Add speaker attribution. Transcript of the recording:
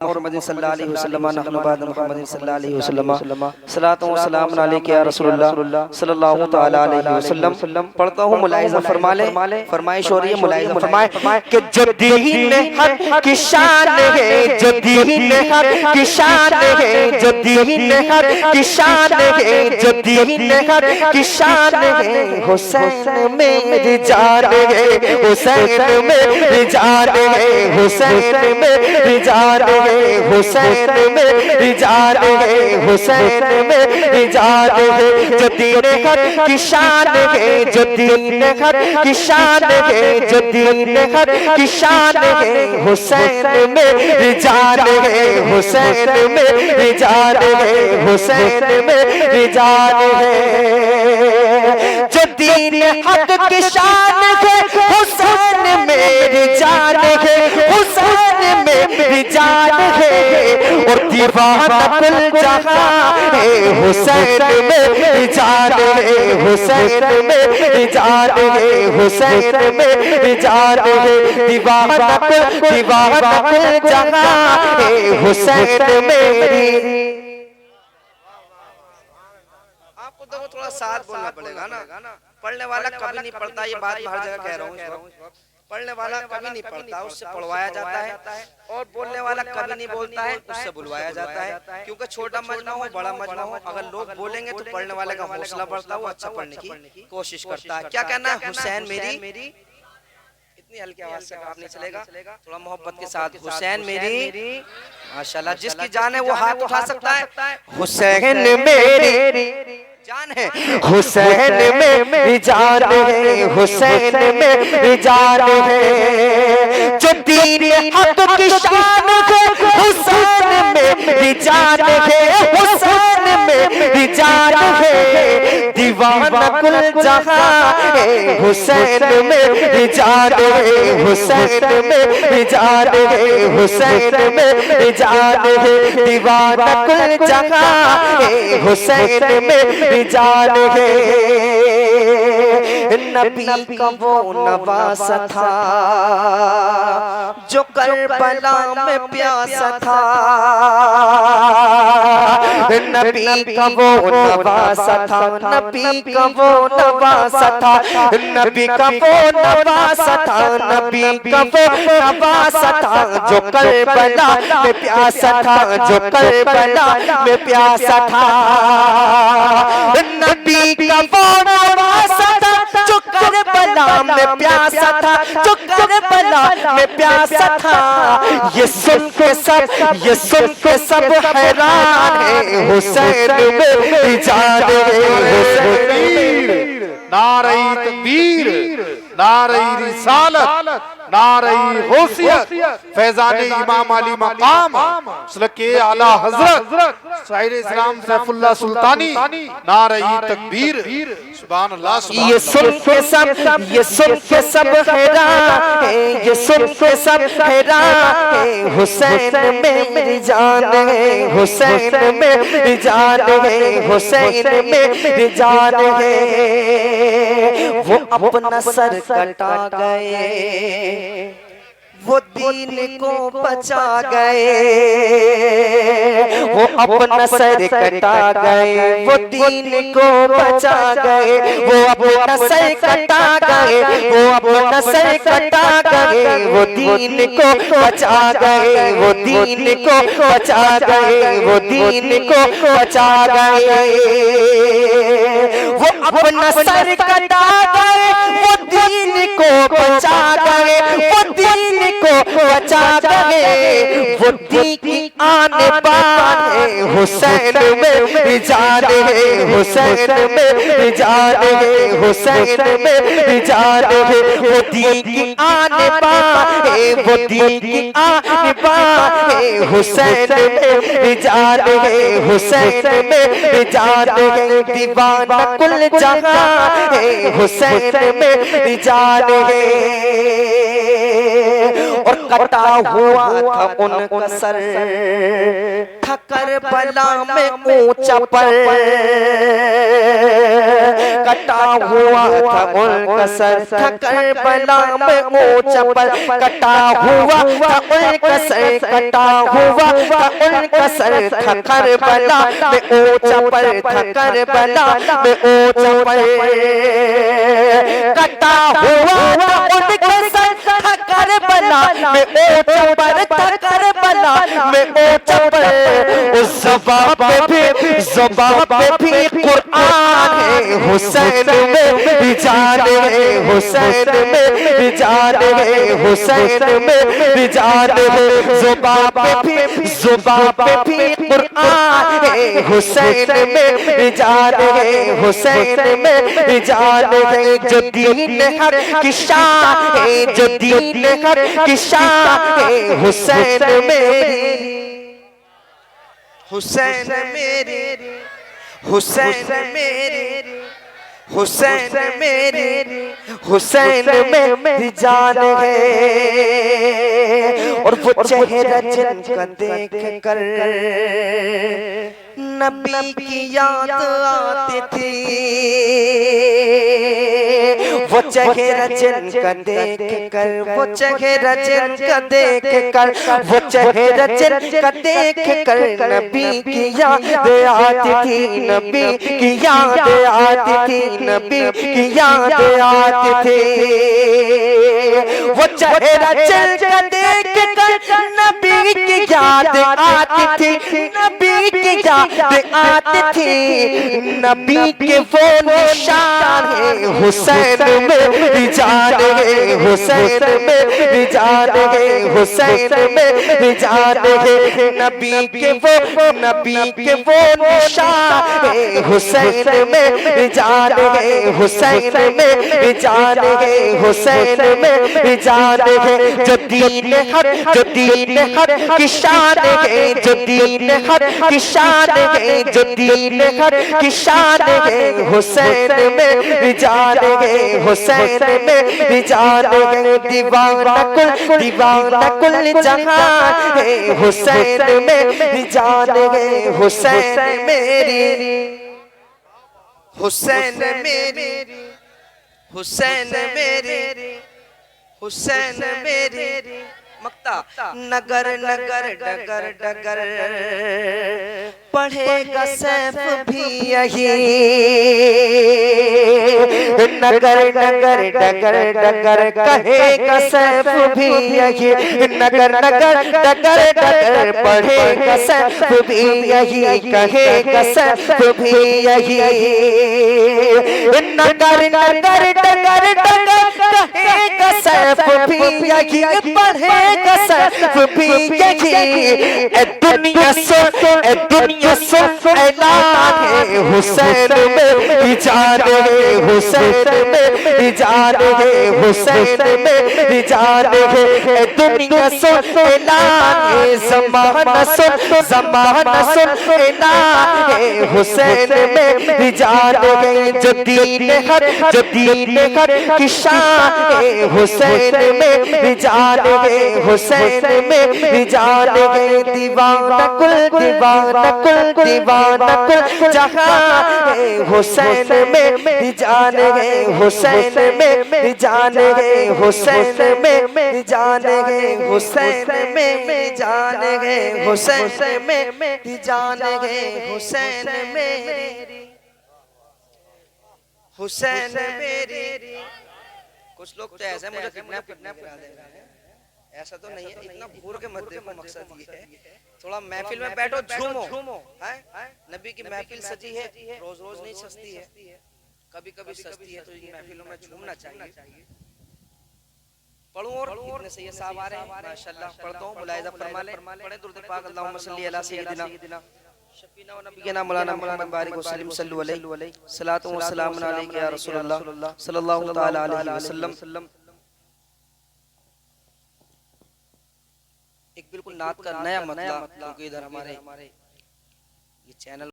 Speaker 1: मुहम्मद सल्लल्लाहु अलैहि वसल्लम नहनुबाद मुहम्मद सल्लल्लाहु अलैहि वसल्लम सलातो व सलाम अलैका या रसूलुल्लाह सल्लल्लाहु तआला अलैहि वसल्लम। पढ़ता हूँ, मुलाहिज़ा फरमा ले। फरमाइश हो रही है, मुलाहिज़ा फरमाए कि जो दीन हक की शान है, जो दीन हक की शान है, जो दीन हक की शान है, जो दीन हक की शान है, हुसैन मेरी जान है, हुसैन मेरी जान है, हुसैन मेरी जान है, हुसैन मेरी जान है, हुसैन मेरी जान है। जो दीन हक की शान है, जो दीन हक की शान है, जो दीन हक की शान है, हुसैन मेरी जान है, हुसैन मेरी जान है, हुसैन मेरी जान है। जो दीन हक की शान है, हुसैन मेरी जान है, हुसैन मेरी जान है। और दीवाना कुल जहां है, हुसैन मेरी जान है, हुसैन मेरी जान है, हुसैन मेरी जान है। दीवाना कुल जहां है, हुसैन मेरी। आपको तो थोड़ा साथ बोलना पड़ेगा ना। पढ़ने वाला कभी नहीं पढ़ता, ये बात हर जगह कह रहा हूँ। पढ़ने वाला कभी नहीं पढ़ता, उससे पढ़वाया जाता है। और बोलने वाला कभी नहीं बोलता है, उससे बुलवाया जाता है। क्योंकि छोटा मजमा हो बड़ा मजमा हो, अगर लोग बोलेंगे तो पढ़ने वाले का हौसला बढ़ता है, वो अच्छा पढ़ने की कोशिश करता है। क्या कहना है? हुसैन मेरी। इतनी हल्की आवाज से आप नहीं चलेगा, थोड़ा मोहब्बत के साथ। हुसैन मेरी। माशाल्लाह, जिसकी जान है वो हाथ उठा सकता है। हुसैन मेरी जान है, हुसैन मेरी जान है, हुसैन मेरी जान है। जो दीन हक की शान है, हुसैन मेरी जान है, हुसैन मेरी जान है। दीवाना कुल जहां है, हुसैन मेरी जान है, हुसैन मेरी जान है, हुसैन मेरी जान है। दीवाना कुल जहां है, हुसैन मेरी जान है। नबी का वो नवासा था जो करबला में प्यासा था, नबी का वो नवासा था, नबी का वो नवासा था, नबी का वो नवासा था, नबी का वो नवासा था जो करबला में प्यासा था, जो करबला में प्यासा था। नबी का वो नवासा था जो करबला में प्यासा था, जो करबला में प्यासा था। ये सुन के सब हैरान है, हुसैन मेरी जान है, हुसैन।
Speaker 2: नारे तकबीर, नारे रिसालत, नारे गौसियत, फैजाने इमाम अली मकाम, सलके आला हजरत शायर इस्लाम सैफुल्लाह सुल्तानी, नारे तकबीर, सुभान अल्लाह।
Speaker 1: ये सुन के सब हैरान है, ये सुन के सब हैरान है, हुसैन मेरी जान है, हुसैन मेरी जान है, हुसैन मेरी जान है। वो अपना सर कटा गए, वो दीन को बचा गए, वो अपना सर कटा गए, वो दीन को बचा गए, वो अपना सर कटा गए, वो अपना सर कटा गए, वो दीन को बचा गए, वो दीन को बचा गए, वो दीन को बचा गए। वो अपना सर कटा गए, वो दीन को बचा गए, वो दीन को बचा गए। वो दीन की आने बान है, हुसैन मेरी जान है, हुसैन मेरी जान है, हुसैन मेरी जान है। वो दीन की आने बान है, वो दीन की आने बान है, हुसैन मेरी जान है, हुसैन मेरी जान है। दीवाना कुल जहां है, हुसैन मेरी जान है। और कटा हुआ था उनका सर, था करबला में ऊंचा पर कटा हुआ था उनका सर था करबला में ऊंचा पर कटा हुआ था उनका सर कटा हुआ था उनका सर था करबला में ऊंचा पर था करबला में ऊंचा पर कटा हुआ था उनका सर था करबला में ऊंचा पर था करबला में ऊंचा पर उस ज़बान पे भी कुरान है हुसैन में भी जान है हुसैन में भी जान है हुसैन में भी जान है ज़बान पे भी कुरान है हुसैन में भी जान है हुसैन में भी जान है जो दीन हक की शान है जो दीन हक की शान है हुसैन मेरी हुसैन मेरे हुसैन मेरे हुसैन मेरे हुसैन में जान है और वो चेहरा जिनका देख कर नबी की याद आती थी वो चेहरा जिनका देख कर वो चेहरा जिनका देख कर वो चेहरा जिनका देख कर नबी की याद आती थी नबी की याद आती थी नबी की याद आती थी वो चेहरा जिनका देख कर नबी की याद आती थी नबी की याद आती थी नबी के वो निशान है हुसैन में भी जान है हुसैन में भी जान है हुसैन में भी जान है नबी के वो निशान है हुसैन में भी जान है हुसैन में भी जान है हुसैन में भी जान है जो दीन हक की शान है जो दीन हक की शान है जो दीन हक की शान है हुसैन में भी जान है हुसैन में भी जान है दीवाना कुल जहान है हुसैन में भी जान है हुसैन मेरी हुसैन मेरी हुसैन मेरी हुसैन मेरी मक्ता नगर नगर डगर डगर पढ़ेगा सैफ भी यही नगर नगर डगर डगर कहेगा सैफ भी यही नगर नगर डगर डगर पढ़ेगा सैफ भी यही कहेगा सैफ भी यही नगर नगर डगर डगर कहेगा सैफ भी यही पढ़ेगा सैफ भी यही दुनिया सुन ऐलान है हुसैन में भी जान है हुसैन में भी जान है हुसैन में भी जान है दुनिया सुन ऐलान है ज़माना सुन ऐलान है हुसैन में भी जान है जो दीन हक की शान है हुसैन में भी जान है हुसैन में भी जान है दीवाना कुल जहां है हुसैन में भी जान है हुसैन में भी जान है हुसैन में भी जान है हुसैन में भी जान है हुसैन में भी जान है हुसैन मेरी हुसैन मेरी कुछ लोग तो ऐसे मुझे किडनैप करा दे रहे हैं ऐसा तो नहीं है इतना घूर के मत देखो मकसद ये है थोड़ा महफिल में बैठो झूमो हैं नबी की महफिल सजी है रोज रोज नहीं सस्ती है कभी कभी सस्ती है तो इन महफिलों में झूमना चाहिए पढ़ूं और इतने से ये साहब आ रहे हैं माशाल्लाह पढ़ता हूं मुलाहिजा फरमा ले पढ़े दुरूद पाक अल्लाहुम्मा सल्ली अला सय्यिदिना शफीना व नबीना मौलाना मुहम्मद बारिक वसल्लम सल्लल्लाहु अलैहि सलातु व सलाम अलैका या रसूलल्लाह सल्लल्लाहु तआला अलैहि वसल्लम एक बिल्कुल नात का नया मतलब क्योंकि इधर हमारे ये चैनल